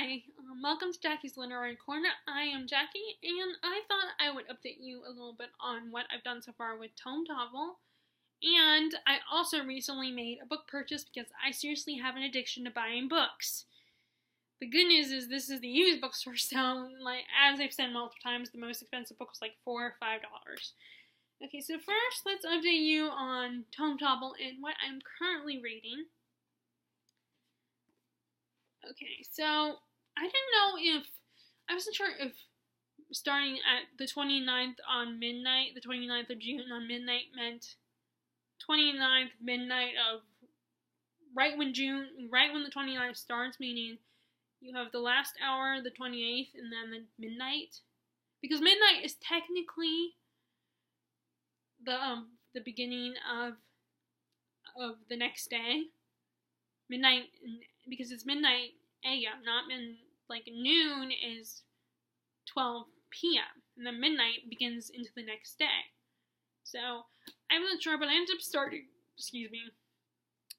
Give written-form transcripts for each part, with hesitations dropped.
Hi, welcome to Jackie's Literary Corner. I am Jackie, and I thought I would update you a little bit on what I've done so far with Topple. And I also recently made a book purchase because I seriously have an addiction to buying books. The good news is this is the used bookstore, so as I've said multiple times, the most expensive book was like $4 or $5. Okay, so first let's update you on Topple and what I'm currently reading. Okay, so I didn't know I wasn't sure if starting at the 29th on midnight, the 29th of June on midnight meant 29th midnight of right when the 29th starts, meaning you have the last hour, the 28th, and then the midnight. Because midnight is technically the beginning of the next day. Midnight, because it's midnight a.m., not noon is 12 p.m., and then midnight begins into the next day. So, I wasn't sure, but I ended up starting,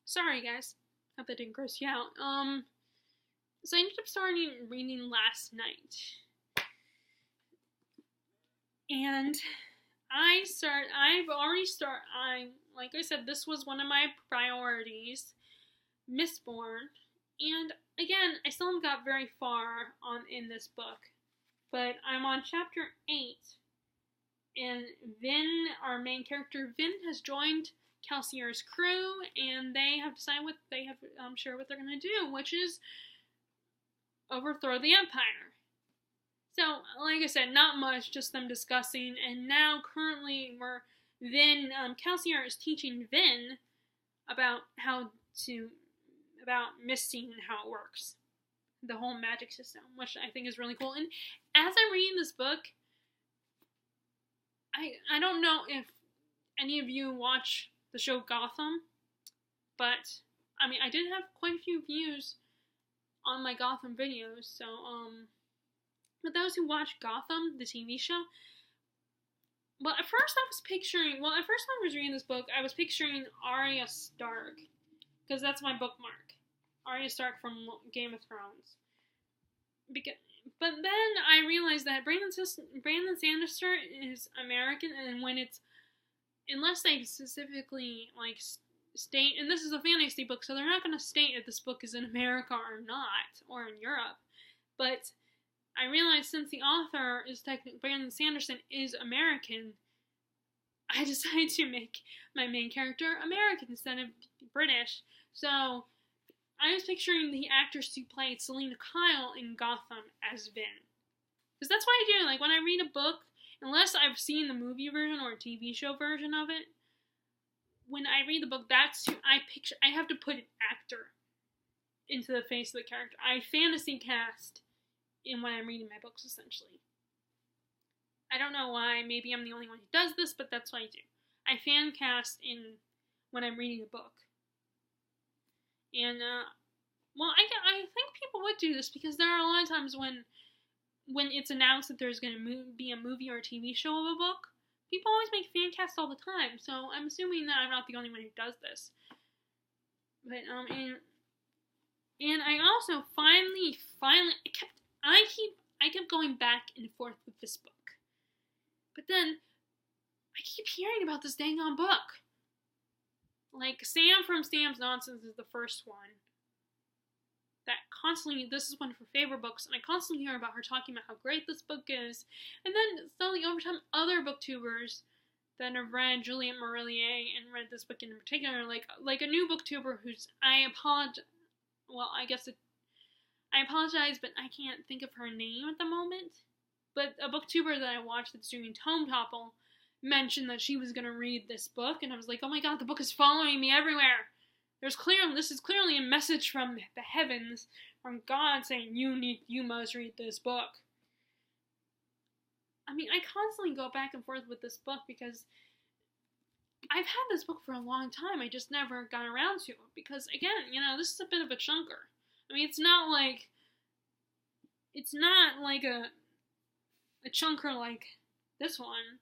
sorry guys, hope that didn't gross you out. So I ended up starting reading last night, and like I said, this was one of my priorities, Mistborn, and again, I still haven't got very far in this book, but I'm on chapter 8, and Vin, our main character, Vin has joined Calcier's crew, and they have decided what they're going to do, which is overthrow the Empire. So, like I said, not much, just them discussing, and now currently Calcier is teaching Vin about misting and how it works. The whole magic system, which I think is really cool. And as I'm reading this book, I don't know if any of you watch the show Gotham, but, I did have quite a few views on my Gotham videos, so, for those who watch Gotham, the TV show, at first when I was reading this book, I was picturing Arya Stark, because that's my bookmark. Arya Stark from Game of Thrones. But then I realized that Brandon Sanderson is American, and unless they specifically state, and this is a fantasy book, so they're not going to state if this book is in America or not, or in Europe. But I realized since the author is Brandon Sanderson is American, I decided to make my main character American instead of British. So I was picturing the actress who played Selena Kyle in Gotham as Vin. Because that's what I do. When I read a book, unless I've seen the movie version or a TV show version of it, when I read the book, I have to put an actor into the face of the character. I fantasy cast when I'm reading my books, essentially. I don't know why. Maybe I'm the only one who does this, but that's what I do. I fan cast when I'm reading a book. And, I think people would do this because there are a lot of times when it's announced that there's going to be a movie or a TV show of a book, people always make fan casts all the time, so I'm assuming that I'm not the only one who does this. But, and I also finally, I kept going back and forth with this book. But then, I keep hearing about this dang on book. Sam from Sam's Nonsense is the first one. This is one of her favorite books, and I constantly hear about her talking about how great this book is. And then, slowly over time, other booktubers that have read Juliette Marillier and read this book in particular, like a new booktuber I apologize, but I can't think of her name at the moment. But a booktuber that I watched that's doing Topple mentioned that she was going to read this book, and I was like, oh my god, the book is following me everywhere. This is clearly a message from the heavens, from God saying, you must read this book. I constantly go back and forth with this book because I've had this book for a long time. I just never got around to it because, again, this is a bit of a chunker. It's not like a chunker like this one,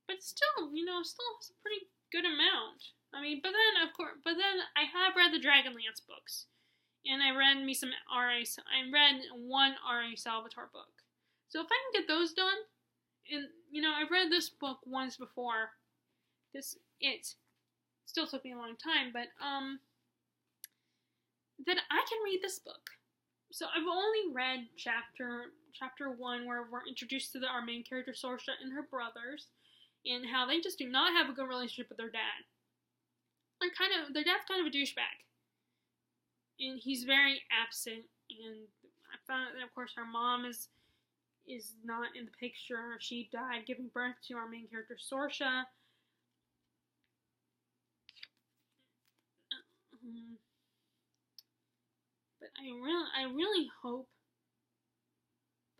but still has a pretty good amount. But then I have read the Dragonlance books, And I read me some I read one R.A. Salvatore book. So if I can get those done, and I've read this book once before. It still took me a long time, but then I can read this book. So I've only read chapter 1, where we're introduced to our main character Sorsha and her brothers, and how they just do not have a good relationship with their dad. Their dad's kind of a douchebag, and he's very absent. And I found out that, of course, her mom is not in the picture. She died giving birth to our main character Sorsha. But I really hope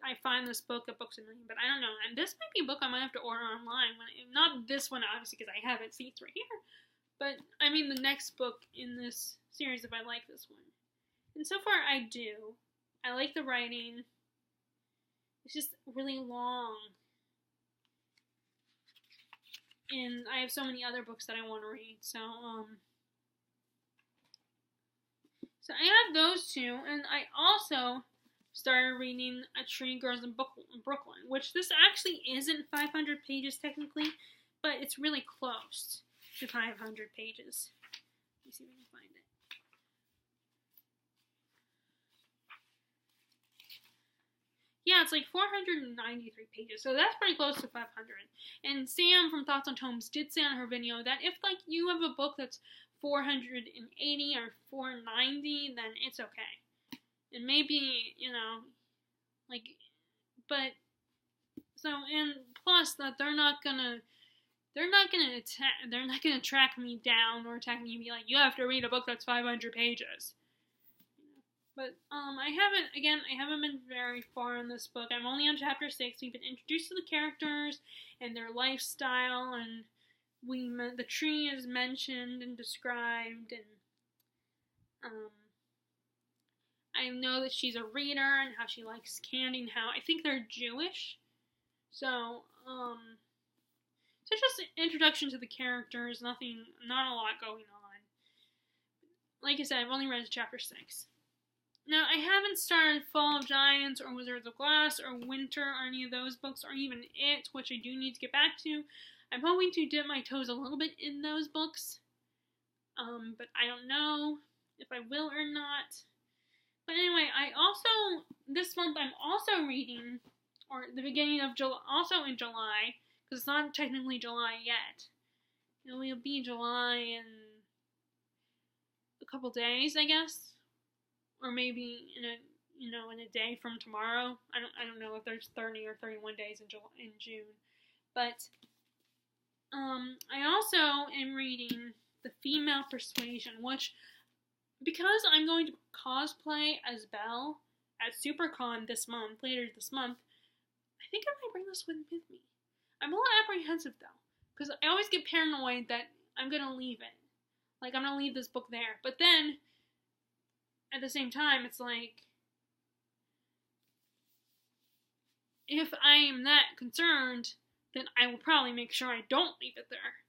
I find this book at Books A Million. But I don't know. And this might be a book I might have to order online. Not this one, obviously, because I have it. See, it's right here. But I mean the next book in this series, if I like this one. And so far, I do. I like the writing. It's just really long. And I have so many other books that I want to read. So I have those two. And I also started reading A Tree Grows in Brooklyn, which this actually isn't 500 pages technically, but it's really close to 500 pages. Let me see if I can find it. Yeah, it's like 493 pages, so that's pretty close to 500. And Sam from Thoughts on Tomes did say on her video that if you have a book that's 480 or 490, then it's okay. And maybe, and plus that they're not gonna track me down or attack me and be like, you have to read a book that's 500 pages. But I haven't been very far in this book. I'm only on chapter 6. We've been introduced to the characters and their lifestyle, and the tree is mentioned and described, and I know that she's a reader and how she likes candy and how I think they're Jewish. So just an introduction to the characters. Not a lot going on. Like I said, I've only read chapter 6. Now, I haven't started Fall of Giants or Wizards of Glass or Winter or any of those books, or even It, which I do need to get back to. I'm hoping to dip my toes a little bit in those books, but I don't know if I will or not. But anyway, this month I'm also reading, or the beginning of July, also in July, because it's not technically July yet. It will be July in a couple days, I guess. Or maybe in a day from tomorrow. I don't know if there's 30 or 31 days in June. But I also am reading The Female Persuasion, which, because I'm going to cosplay as Belle at SuperCon later this month, I think I might bring this with me. I'm a little apprehensive though, because I always get paranoid that I'm gonna leave it. Like, I'm gonna leave this book there. But then, at the same time, it's like, if I am that concerned, then I will probably make sure I don't leave it there.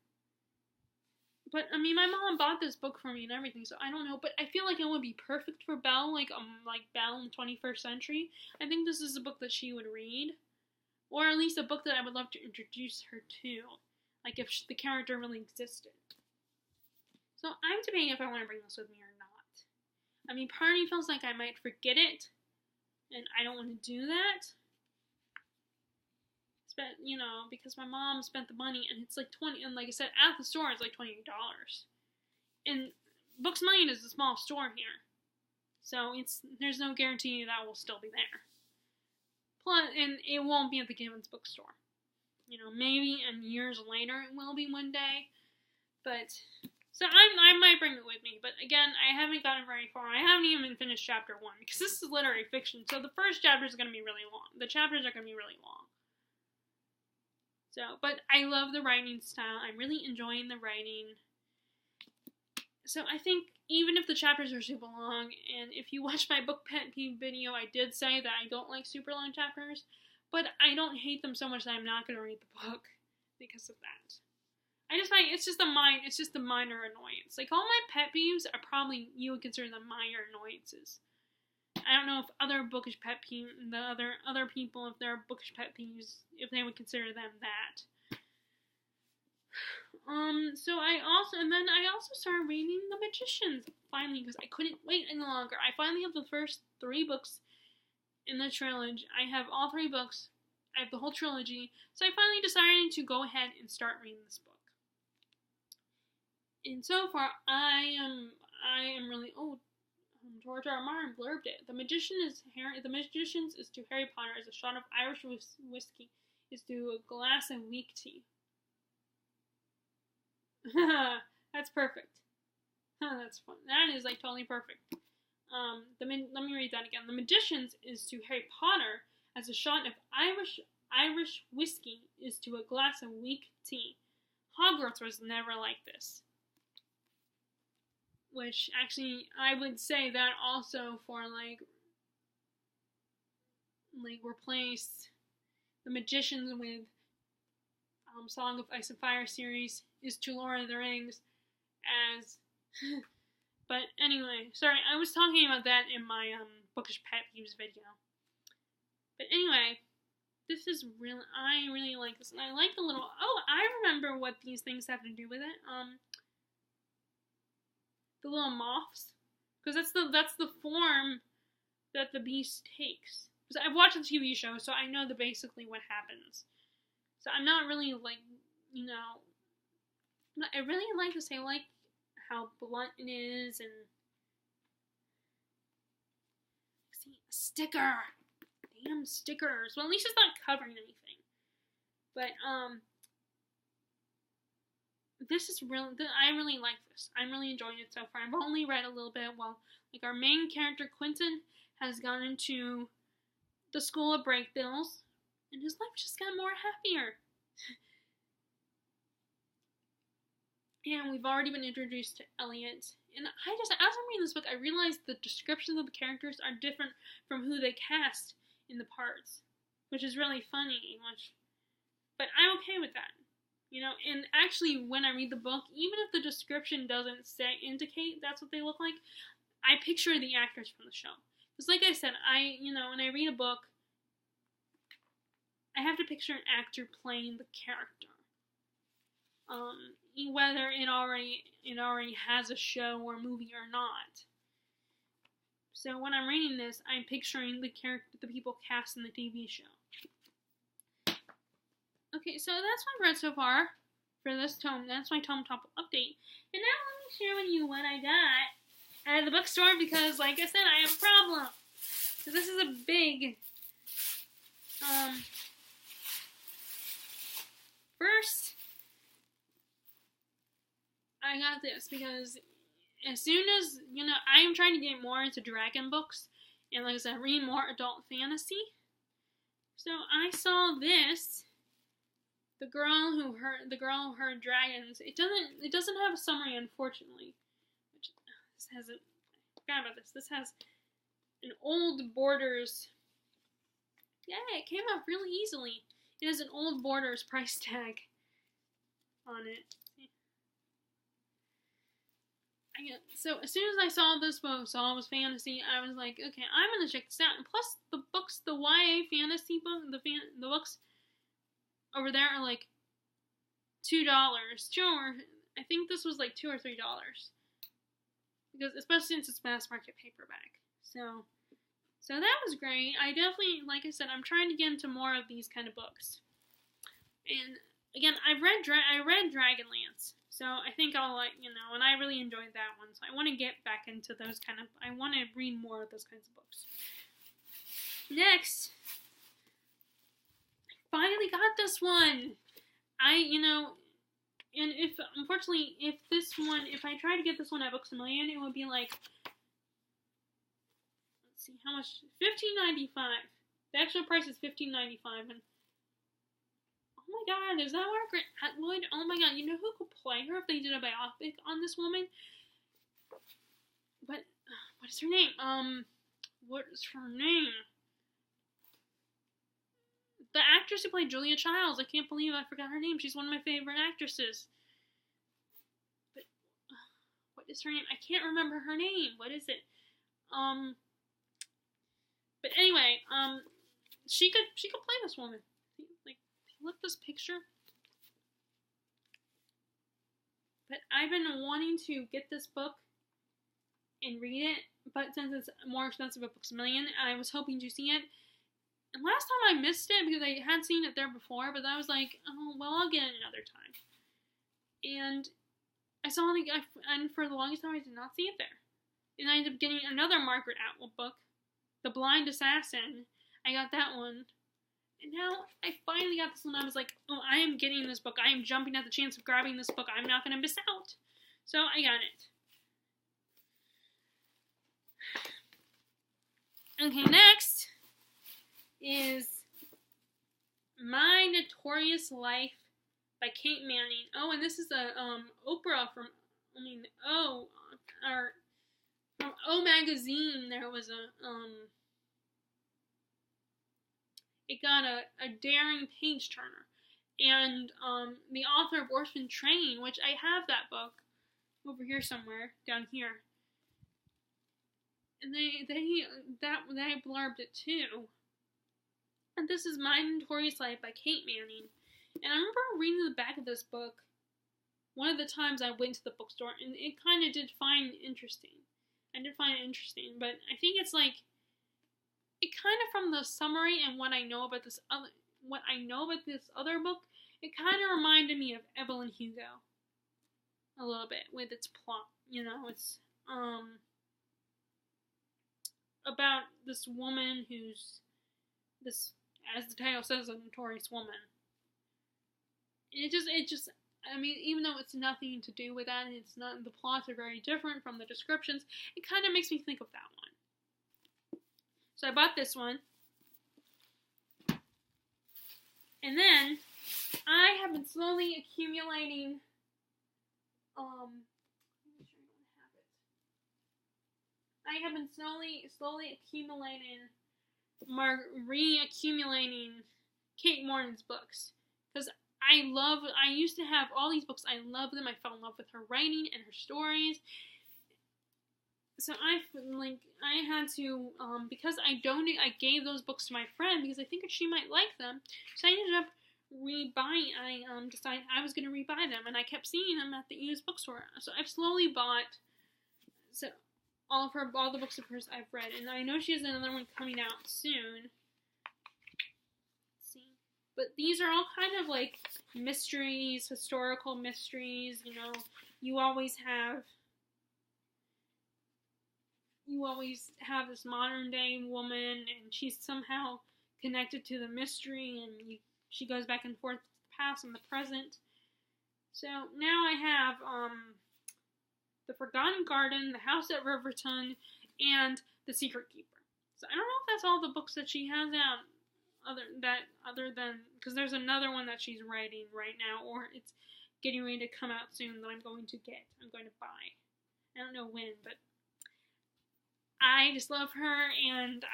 But, I mean, my mom bought this book for me and everything, so I don't know. But I feel like it would be perfect for Belle, like Belle in the 21st century. I think this is a book that she would read. Or at least a book that I would love to introduce her to. Like, if the character really existed. So, I'm debating if I want to bring this with me or not. I mean, part of me feels like I might forget it, and I don't want to do that. Because my mom spent the money, and it's like $20, and like I said, at the store it's like $28. And Books A Million is a small store here, so there's no guarantee that will still be there. Plus, and it won't be at the Gibbons bookstore. Maybe in years later it will be one day, but so I might bring it with me. But again, I haven't gotten very far. I haven't even finished chapter 1 because this is literary fiction. So the first chapter is going to be really long. The chapters are going to be really long. So, but I love the writing style. I'm really enjoying the writing. So I think even if the chapters are super long, and if you watch my book pet peeve video, I did say that I don't like super long chapters, but I don't hate them so much that I'm not going to read the book because of that. I just find it's just a minor annoyance. Like all my pet peeves are probably you would consider them minor annoyances. I don't know if other bookish pet peeves, the other people, if there are bookish pet peeves, if they would consider them that. So I also started reading The Magicians finally because I couldn't wait any longer. I finally have the first 3 books in the trilogy. I have all 3 books. I have the whole trilogy. So I finally decided to go ahead and start reading this book. And so far, I am really George R. R. Martin blurbed it. The Magicians is to Harry Potter as a shot of Irish whiskey is to a glass of weak tea. That's perfect. That's fun. That is like totally perfect. Let me read that again. The Magicians is to Harry Potter as a shot of Irish whiskey is to a glass of weak tea. Hogwarts was never like this. Which actually I would say that also for like replace The Magicians with Song of Ice and Fire series is to Lord of the Rings as but anyway, sorry, I was talking about that in my bookish pet peeves video. But anyway, this is really I really like this, and I like the little I remember what these things have to do with it. The little moths, because that's the form that the beast takes. Because I've watched the TV show, so I know basically what happens. So I'm not really like, I really like this. I like how blunt it is, and see a sticker, damn stickers. Well, at least it's not covering anything. But this is really, I really like this. I'm really enjoying it so far. I've only read a little bit. Well, like our main character, Quentin, has gone into the School of Breakbills, and his life just got more happier. And we've already been introduced to Elliot. And as I'm reading this book, I realized the descriptions of the characters are different from who they cast in the parts, which is really funny. But I'm okay with that. And actually, when I read the book, even if the description doesn't indicate that's what they look like, I picture the actors from the show. Because like I said, when I read a book, I have to picture an actor playing the character. Whether it already has a show or movie or not. So when I'm reading this, I'm picturing the people cast in the TV show. Okay, so that's what I've read so far for this tome. That's my Tome Topple update. And now let me share with you what I got at the bookstore because, like I said, I have a problem. So this is a big, first, I got this because as soon as, I am trying to get more into dragon books and, like I said, read more adult fantasy. So I saw this. The girl who heard dragons. It doesn't have a summary, unfortunately. This has I forgot about this. This has an Old Borders. Yeah, it came out really easily. It has an Old Borders price tag on it. So as soon as I saw this book, saw it was fantasy, I was like, okay, I'm gonna check this out. And plus, the books, the YA fantasy book, the books over there are like $2. I think this was like $2 or $3 because especially since it's mass market paperback. So that was great. I definitely, like I said, I'm trying to get into more of these kind of books. And again, I read Dragonlance, so I think I'll and I really enjoyed that one. So I want to get back into those I want to read more of those kinds of books. Next. Finally got this one. And unfortunately, if I try to get this one at Books A Million, it would be like, let's see, how much? $15.95. The actual price is $15.95, and oh my god, is that Margaret Atwood? Oh my god, you know who could play her if they did a biopic on this woman? What is her name? What is her name? The actress who played Julia Childs. I can't believe I forgot her name. She's one of my favorite actresses. What is her name? I can't remember her name. What is it? But anyway, she could play this woman. Like, look at this picture. But I've been wanting to get this book and read it, but since it's more expensive at Books A Million, I was hoping to see it. And last time I missed it because I had seen it there before, but I was like, oh, well, I'll get it another time. And I saw it, and for the longest time I did not see it there. And I ended up getting another Margaret Atwood book, The Blind Assassin. I got that one. And now I finally got this one. I was like, oh, I am getting this book. I am jumping at the chance of grabbing this book. I'm not going to miss out. So I got it. Okay, next is My Notorious Life by Kate Manning. Oh, and this is a Oprah from O Magazine. There was it got a daring page turner, and the author of Orphan Train, which I have that book over here somewhere down here, and they blurbed it too. And this is My Notorious Life by Kate Manning. And I remember reading the back of this book one of the times I went to the bookstore, and it kind of did find interesting. I did find it interesting, but I think it's like, it kind of, from the summary and what I know about this other book, it kind of reminded me of Evelyn Hugo a little bit with its plot. You know, it's about this woman who's this, as the title says, a notorious woman. It just, I mean, even though it's nothing to do with that, and it's not, the plots are very different from the descriptions, it kind of makes me think of that one. So I bought this one. And then I have been slowly accumulating reaccumulating Kate Morton's books, because I used to have all these books. I love them. I fell in love with her writing and her stories. So I had to, because I gave those books to my friend because I think she might like them. So I ended up decided I was going to rebuy them, and I kept seeing them at the used bookstore. So I've slowly bought all the books of hers I've read, and I know she has another one coming out soon. Let's see. But these are all kind of like mysteries, historical mysteries. You know, you always have this modern day woman, and she's somehow connected to the mystery, and she goes back and forth to the past and the present. So now I have The Forgotten Garden, The House at Riverton, and The Secret Keeper. So I don't know if that's all the books that she has out, other than, because there's another one that she's writing right now, or it's getting ready to come out soon that I'm going to buy. I don't know when, but I just love her, and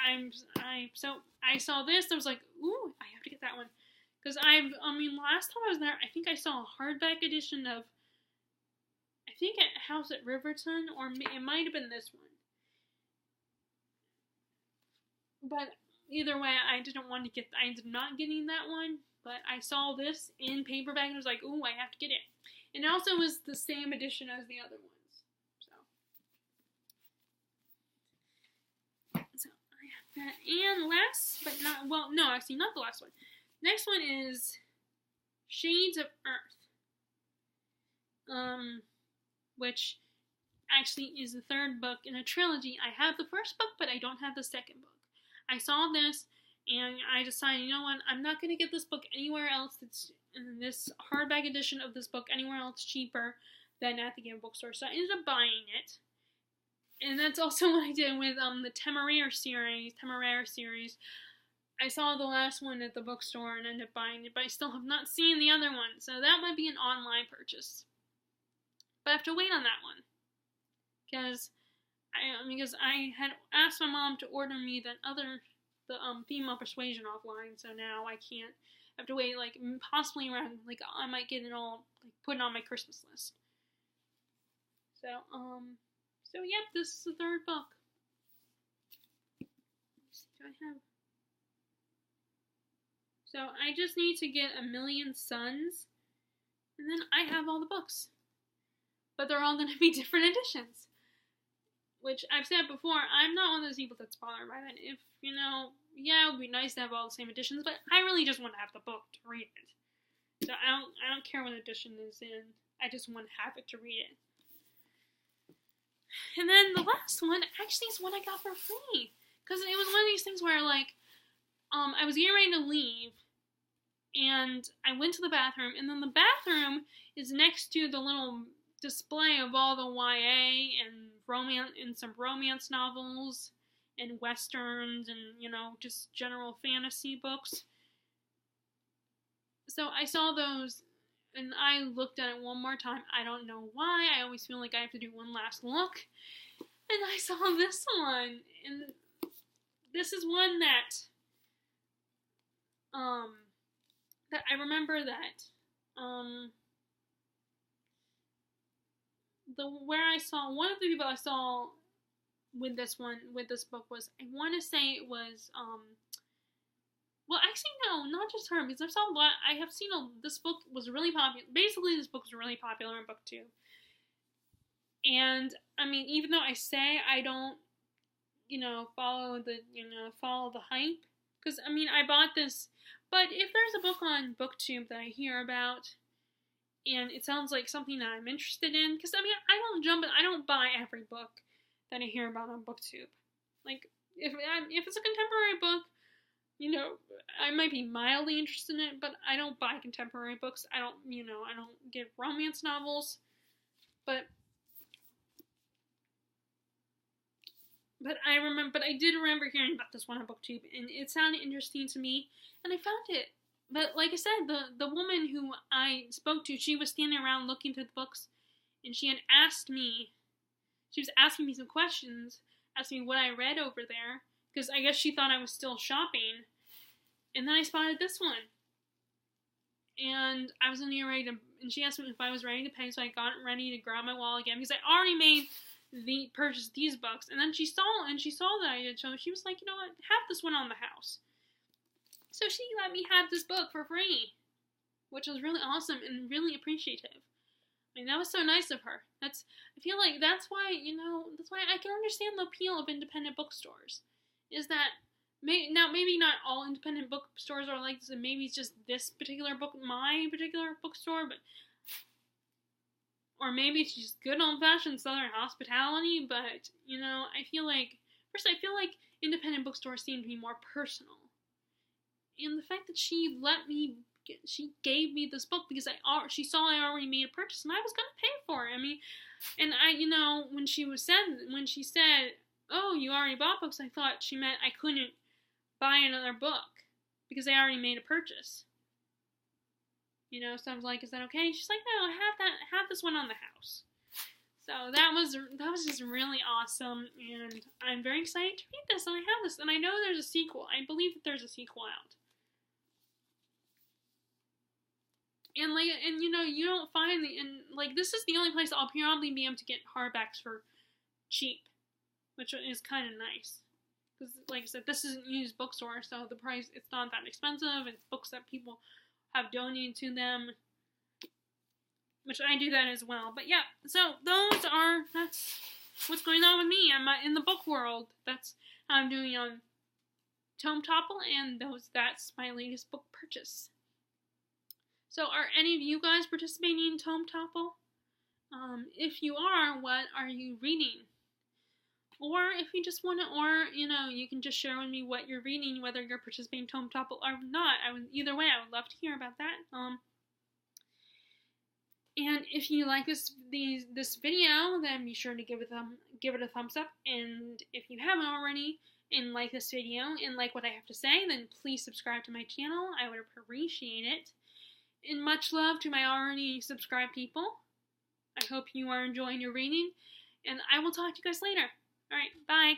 so I saw this, I was like, ooh, I have to get that one. Because last time I was there, I think I saw a hardback edition of, I think at House at Riverton, or it might have been this one. But either way, I ended not getting that one, but I saw this in paperback, and I was like, ooh, I have to get it. And it also was the same edition as the other ones. So I have that. And last, but not, well, no, actually not the last one. Next one is Shades of Earth, which actually is the third book in a trilogy. I have the first book, but I don't have the second book. I saw this, and I decided, you know what, I'm not going to get this book anywhere else. It's in this hardback edition of this book anywhere else cheaper than at the bookstore. So I ended up buying it. And that's also what I did with the Temeraire series. I saw the last one at the bookstore and ended up buying it, but I still have not seen the other one, so that might be an online purchase. But I have to wait on that one, because I had asked my mom to order me the Female Persuasion offline, so now I can't. I have to wait, like, possibly around, like, I might get it all, like, put it on my Christmas list. So yep, this is the third book. Do I have? So I just need to get 1,000,000 Suns, and then I have all the books. But they're all going to be different editions. Which I've said before, I'm not one of those people that's bothered by that. If, yeah, it would be nice to have all the same editions, but I really just want to have the book to read it. So I don't care what edition is in. I just want to have it to read it. And then the last one actually is one I got for free. Because it was one of these things where, I was getting ready to leave, and I went to the bathroom, and then the bathroom is next to the little display of all the YA and romance and some romance novels and westerns and just general fantasy books. So I saw those and I looked at it one more time. I don't know why. I always feel like I have to do one last look. And I saw this one, and this is one that I remember that where I saw one of the people I saw with this book was, I want to say it was well, actually no, not just her, because I have seen this book was really popular. Basically, this book was really popular in BookTube. And I mean, even though I say I don't follow the hype, because I mean, I bought this, but if there's a book on BookTube that I hear about and it sounds like something that I'm interested in, because I mean, I don't buy every book that I hear about on BookTube. Like, if it's a contemporary book, I might be mildly interested in it, but I don't buy contemporary books. I don't get romance novels, but I did remember hearing about this one on BookTube, and it sounded interesting to me, and I found it. But like I said, the woman who I spoke to, she was standing around looking through the books, and she was asking me some questions, asking me what I read over there, because I guess she thought I was still shopping. And then I spotted this one. And I was ready to, and she asked me if I was ready to pay, so I got ready to grab my wallet again, because I already purchased these books. And then she saw that I did, so she was like, you know what, have this one on the house. So she let me have this book for free, which was really awesome and really appreciative. I mean, that was so nice of her. I feel like that's why I can understand the appeal of independent bookstores. Is that maybe not all independent bookstores are like this, and maybe it's just my particular bookstore, or maybe it's just good old-fashioned Southern hospitality, but, I feel like independent bookstores seem to be more personal. And the fact that she gave me this book because she saw I already made a purchase, and I was going to pay for it. I mean, and when she said, oh, you already bought books, I thought she meant I couldn't buy another book because I already made a purchase. So I was like, is that okay? And she's like, no, have this one on the house. So that was just really awesome, and I'm very excited to read this, and I have this, and I know there's a sequel. I believe that there's a sequel out. And you don't find this is the only place I'll probably be able to get hardbacks for cheap, which is kind of nice. Because, like I said, this is a used bookstore, so the price, it's not that expensive. It's books that people have donated to them, which I do that as well. But yeah, so that's what's going on with me. I'm in the book world. That's how I'm doing on Tome Topple, and that's my latest book purchase. So are any of you guys participating in Tome Topple? If you are, what are you reading? Or if you just want to, you can just share with me what you're reading, whether you're participating in Tome Topple or not. Either way, I would love to hear about that. And if you like this video, then be sure to give it a thumbs up. And if you haven't already and like this video and like what I have to say, then please subscribe to my channel. I would appreciate it. And much love to my already subscribed people. I hope you are enjoying your reading, and I will talk to you guys later. Alright, bye.